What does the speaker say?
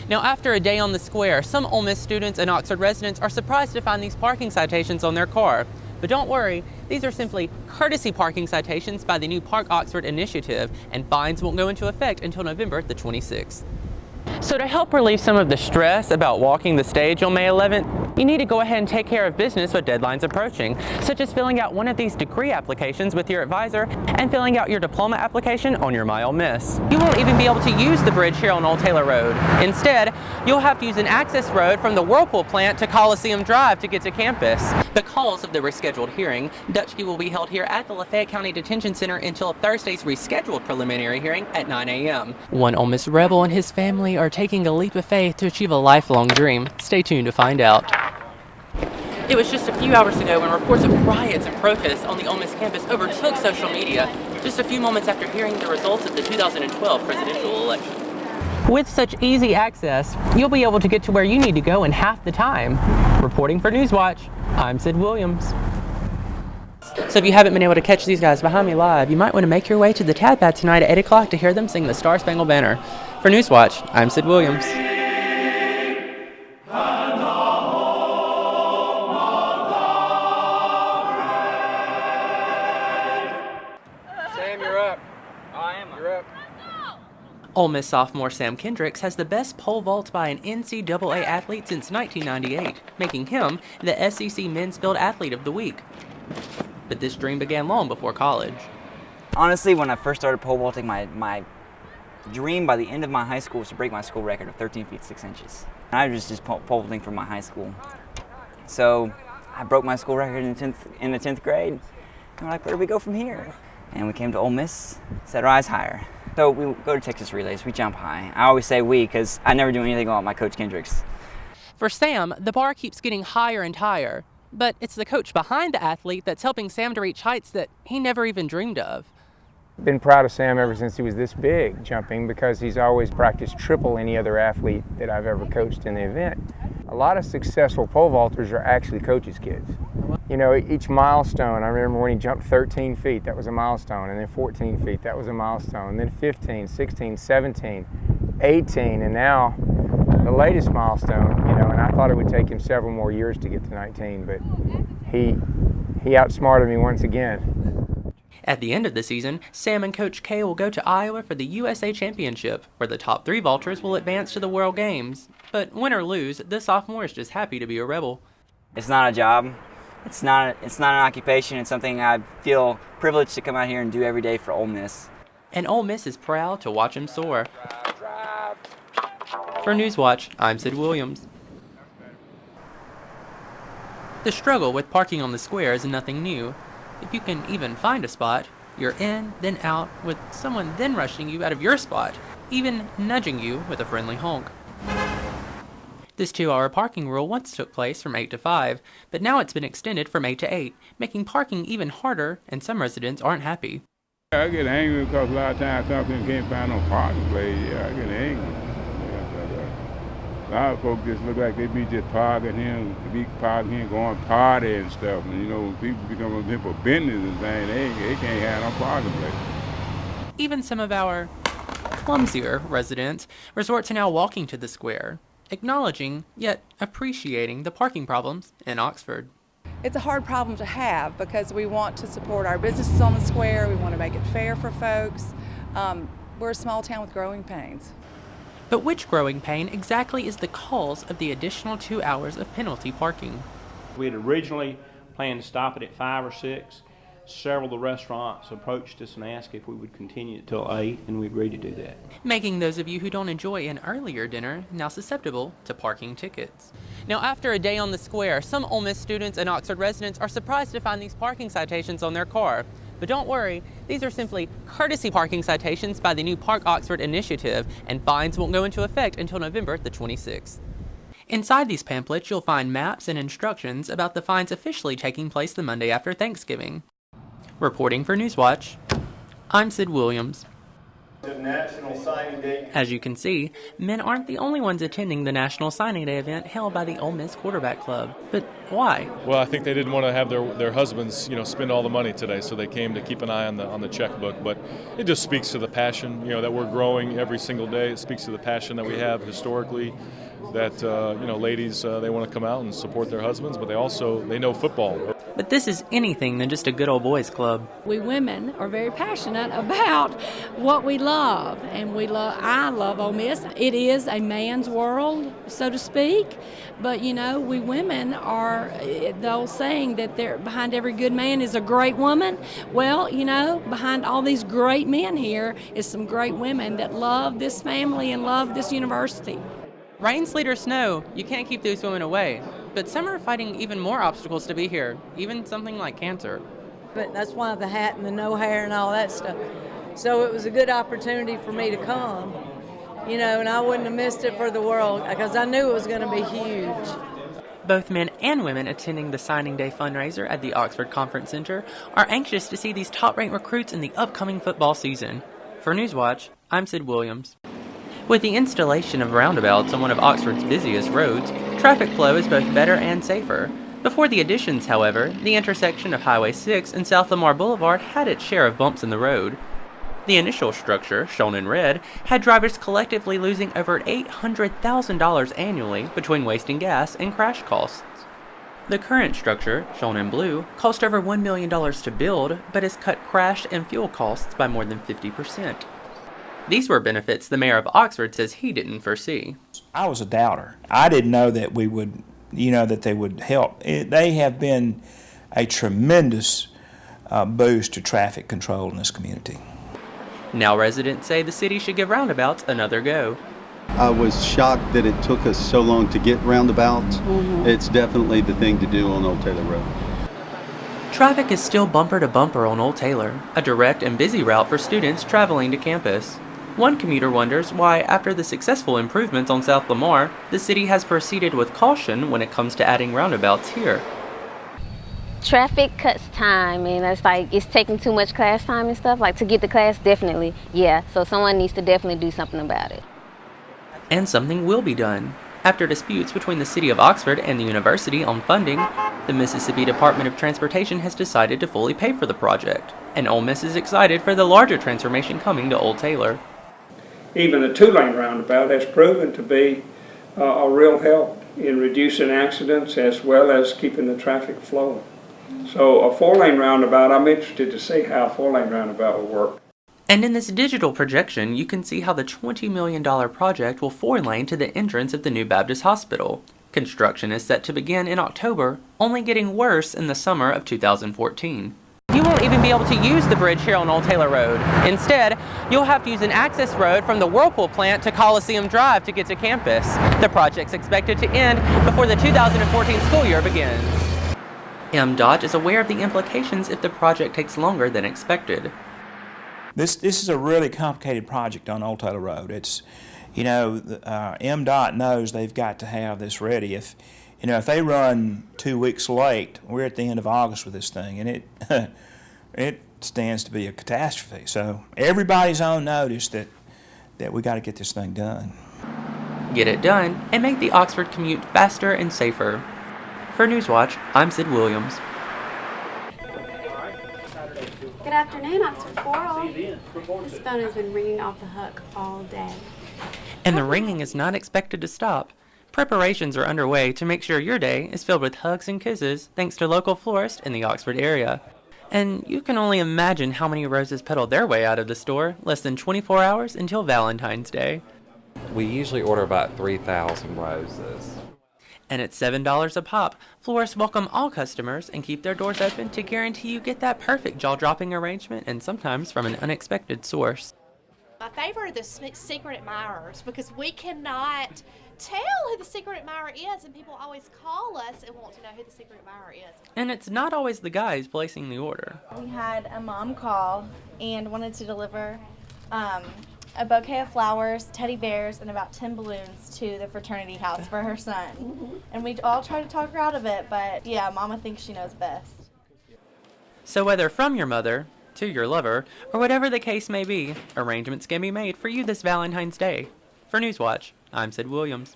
Now, after a day on the square, some Ole Miss students and Oxford residents are surprised to find these parking citations on their car. But don't worry, these are simply courtesy parking citations by the new Park Oxford initiative, and fines won't go into effect until November the 26th. So to help relieve some of the stress about walking the stage on May 11th, you need to go ahead and take care of business with deadlines approaching, such as filling out one of these degree applications with your advisor and filling out your diploma application on your My Ole Miss. You won't even be able to use the bridge here on Old Taylor Road. Instead, you'll have to use an access road from the Whirlpool plant to Coliseum Drive to get to campus. Because of the rescheduled hearing, Dutchke will be held here at the Lafayette County Detention Center until Thursday's rescheduled preliminary hearing at 9 a.m. One Ole Miss rebel and his family are taking a leap of faith to achieve a lifelong dream. Stay tuned to find out. It was just a few hours ago when reports of riots and protests on the Ole Miss campus overtook social media, just a few moments after hearing the results of the 2012 presidential election. With such easy access, you'll be able to get to where you need to go in half the time. Reporting for Newswatch, I'm Sid Williams. So if you haven't been able to catch these guys behind me live, you might want to make your way to the Tad Pad tonight at 8 o'clock to hear them sing the Star Spangled Banner. For Newswatch, I'm Sid Williams. Sam, you're up. You're up. Ole Miss sophomore Sam Kendricks has the best pole vault by an NCAA athlete since 1998, making him the SEC Men's Field Athlete of the Week. But this dream began long before college. Honestly, when I first started pole vaulting, my dream by the end of my high school was to break my school record of 13 feet 6 inches. And I was just pole vaulting from my high school. So I broke my school record in the 10th grade. And we're like, where do we go from here? And we came to Ole Miss, set our eyes higher. So we go to Texas relays, we jump high. I always say we because I never do anything without my coach Kendricks. For Sam, the bar keeps getting higher and higher, but it's the coach behind the athlete that's helping Sam to reach heights that he never even dreamed of. Been proud of Sam ever since he was this big jumping because he's always practiced triple any other athlete that I've ever coached in the event. A lot of successful pole vaulters are actually coaches' kids. You know, each milestone, I remember when he jumped 13 feet, that was a milestone, and then 14 feet, that was a milestone, and then 15, 16, 17, 18, and now the latest milestone, you know, and I thought it would take him several more years to get to 19, but he outsmarted me once again. At the end of the season, Sam and Coach K will go to Iowa for the USA Championship, where the top 3 vaulters will advance to the World Games. But win or lose, the sophomore is just happy to be a rebel. It's not a job. It's not an occupation. It's something I feel privileged to come out here and do every day for Ole Miss. And Ole Miss is proud to watch him soar. For Newswatch, I'm Sid Williams. The struggle with parking on the square is nothing new. If you can even find a spot, you're in, then out, with someone then rushing you out of your spot, even nudging you with a friendly honk. This 2-hour parking rule once took place from 8 to 5, but now it's been extended from 8 to 8, making parking even harder, and some residents aren't happy. I get angry because a lot of times some people can't find no parking place. Yeah, I get angry. A lot of folks just look like they be just parking here, going party and stuff. And you know, when people become up here for business and things, they can't have no parking place. Even some of our clumsier residents resort to now walking to the square, acknowledging yet appreciating the parking problems in Oxford. It's a hard problem to have because we want to support our businesses on the square. We want to make it fair for folks. We're a small town with growing pains. But which growing pain exactly is the cause of the additional 2 hours of penalty parking? We had originally planned to stop it at 5 or 6. Several of the restaurants approached us and asked if we would continue it till 8, and we agreed to do that. Making those of you who don't enjoy an earlier dinner now susceptible to parking tickets. Now, after a day on the square, some Ole Miss students and Oxford residents are surprised to find these parking citations on their car. But don't worry, these are simply courtesy parking citations by the new Park Oxford initiative, and fines won't go into effect until November the 26th. Inside these pamphlets, you'll find maps and instructions about the fines officially taking place the Monday after Thanksgiving. Reporting for Newswatch, I'm Sid Williams. The National Signing Day. As you can see, men aren't the only ones attending the National Signing Day event held by the Ole Miss Quarterback Club. But why? Well, I think they didn't want to have their husbands, spend all the money today, so they came to keep an eye on the checkbook. But it just speaks to the passion, that we're growing every single day. It speaks to the passion that we have historically. That ladies they want to come out and support their husbands, but they know football. But this is anything than just a good old boys club. We women are very passionate about what we love, and I love Ole Miss. It is a man's world, so to speak, but we women are the old saying that behind every good man is a great woman. Well, behind all these great men here is some great women that love this family and love this university. Rain, sleet, or snow, you can't keep these women away. But some are fighting even more obstacles to be here, even something like cancer. But that's why the hat and the no hair and all that stuff. So it was a good opportunity for me to come, and I wouldn't have missed it for the world because I knew it was going to be huge. Both men and women attending the Signing Day fundraiser at the Oxford Conference Center are anxious to see these top-ranked recruits in the upcoming football season. For Newswatch, I'm Sid Williams. With the installation of roundabouts on one of Oxford's busiest roads, traffic flow is both better and safer. Before the additions, however, the intersection of Highway 6 and South Lamar Boulevard had its share of bumps in the road. The initial structure, shown in red, had drivers collectively losing over $800,000 annually between wasting gas and crash costs. The current structure, shown in blue, cost over $1 million to build, but has cut crash and fuel costs by more than 50%. These were benefits the mayor of Oxford says he didn't foresee. I was a doubter. I didn't know that we would, that they would help. They have been a tremendous boost to traffic control in this community. Now residents say the city should give roundabouts another go. I was shocked that it took us so long to get roundabouts. It's definitely the thing to do on Old Taylor Road. Traffic is still bumper to bumper on Old Taylor, a direct and busy route for students traveling to campus. One commuter wonders why, after the successful improvements on South Lamar, the city has proceeded with caution when it comes to adding roundabouts here. Traffic cuts time, and it's taking too much class time and stuff. Like to get to class, definitely, yeah. So someone needs to definitely do something about it. And something will be done. After disputes between the city of Oxford and the university on funding, the Mississippi Department of Transportation has decided to fully pay for the project. And Ole Miss is excited for the larger transformation coming to Old Taylor. Even the two-lane roundabout has proven to be a real help in reducing accidents as well as keeping the traffic flowing. So a four-lane roundabout, I'm interested to see how a four-lane roundabout will work. And in this digital projection, you can see how the $20 million project will four-lane to the entrance of the new Baptist Hospital. Construction is set to begin in October, only getting worse in the summer of 2014. You won't even be able to use the bridge here on Old Taylor Road. Instead, you'll have to use an access road from the Whirlpool plant to Coliseum Drive to get to campus. The project's expected to end before the 2014 school year begins. MDOT is aware of the implications if the project takes longer than expected. This is a really complicated project on Old Taylor Road. It's, MDOT knows they've got to have this ready. If they run 2 weeks late, we're at the end of August with this thing, and it stands to be a catastrophe. So everybody's on notice that we got to get this thing done. Get it done and make the Oxford commute faster and safer. For Newswatch, I'm Sid Williams. Good afternoon, Oxford Floral. This phone has been ringing off the hook all day. And the ringing is not expected to stop. Preparations are underway to make sure your day is filled with hugs and kisses thanks to local florists in the Oxford area. And you can only imagine how many roses peddle their way out of the store less than 24 hours until Valentine's Day. We usually order about 3,000 roses. And at $7 a pop, florists welcome all customers and keep their doors open to guarantee you get that perfect jaw-dropping arrangement and sometimes from an unexpected source. My favorite are the secret admirers because we cannot tell who the secret admirer is, and people always call us and want to know who the secret admirer is. And it's not always the guys placing the order. We had a mom call and wanted to deliver a bouquet of flowers, teddy bears, and about 10 balloons to the fraternity house for her son. And we all tried to talk her out of it, but yeah, Mama thinks she knows best. So whether from your mother, to your lover, or whatever the case may be, arrangements can be made for you this Valentine's Day. For Newswatch, I'm Sid Williams.